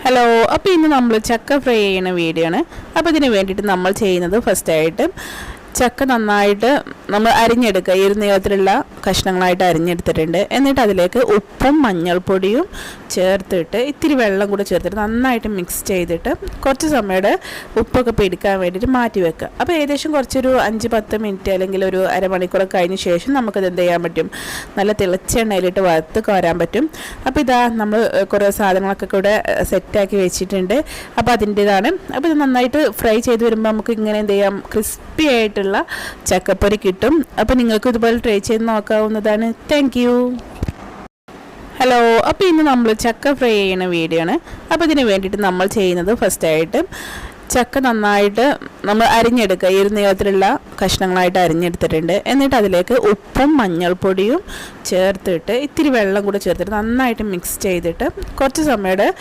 Hello, അപ്പോൾ ഇന്ന് നമ്മൾ ചക്ക ഫ്രൈ ചെയ്യുന്ന വീഡിയോ ആണ്. അപ്പോൾ ഇതിന് വേണ്ടിയിട്ട് നമ്മൾ ചെയ്യുന്നത് ഫസ്റ്റായിട്ട് ചക്ക നന്നായിട്ട് നമ്മൾ അരിഞ്ഞെടുക്കുക. ഈ ഒരു നീളത്തിലുള്ള കഷ്ണങ്ങളായിട്ട് അരിഞ്ഞെടുത്തിട്ടുണ്ട്. എന്നിട്ട് അതിലേക്ക് ഉപ്പും മഞ്ഞൾപ്പൊടിയും ചേർത്തിട്ട് ഇത്തിരി വെള്ളം കൂടെ ചേർത്തിട്ട് നന്നായിട്ട് മിക്സ് ചെയ്തിട്ട് കുറച്ച് സമയം ഉപ്പൊക്കെ പിടിക്കാൻ വേണ്ടിയിട്ട് മാറ്റി വെക്കുക. അപ്പോൾ ഏകദേശം കുറച്ചൊരു 5-10 മിനിറ്റ് അല്ലെങ്കിൽ ഒരു അരമണിക്കൂറൊക്കെ കഴിഞ്ഞ ശേഷം നമുക്കത് എന്ത് ചെയ്യാൻ പറ്റും, നല്ല തിളച്ച എണ്ണയിലിട്ട് വറുത്ത് കോരാൻ പറ്റും. അപ്പോൾ ഇതാ നമ്മൾ കുറേ സാധനങ്ങളൊക്കെ കൂടെ സെറ്റാക്കി വെച്ചിട്ടുണ്ട്. അപ്പോൾ അതിൻ്റേതാണ്. അപ്പോൾ ഇത് നന്നായിട്ട് ഫ്രൈ ചെയ്ത് വരുമ്പോൾ നമുക്ക് ഇങ്ങനെ എന്ത് ചെയ്യാം, ക്രിസ്പി ആയിട്ടുള്ള ചക്കപ്പൊരി കിട്ടും. അപ്പോൾ നിങ്ങൾക്ക് ഇതുപോലെ ട്രൈ ചെയ്ത് നോക്കാവുന്നതാണ്. Thank you. ഹലോ, അപ്പോൾ ഇന്ന് നമ്മൾ ചക്ക ഫ്രൈ ചെയ്യുന്ന വീഡിയോ ആണ്. അപ്പോൾ ഇതിന് വേണ്ടിയിട്ട് നമ്മൾ ചെയ്യുന്നത് ഫസ്റ്റായിട്ട് ചക്ക നന്നായിട്ട് നമ്മൾ അരിഞ്ഞെടുക്കുക. ഈ ഒരു നീളത്തിലുള്ള കഷ്ണങ്ങളായിട്ട് അരിഞ്ഞെടുത്തിട്ടുണ്ട്. എന്നിട്ട് അതിലേക്ക് ഉപ്പും മഞ്ഞൾപ്പൊടിയും ചേർത്തിട്ട് ഇത്തിരി വെള്ളം കൂടെ ചേർത്തിട്ട് നന്നായിട്ട് മിക്സ് ചെയ്തിട്ട് കുറച്ച് സമയം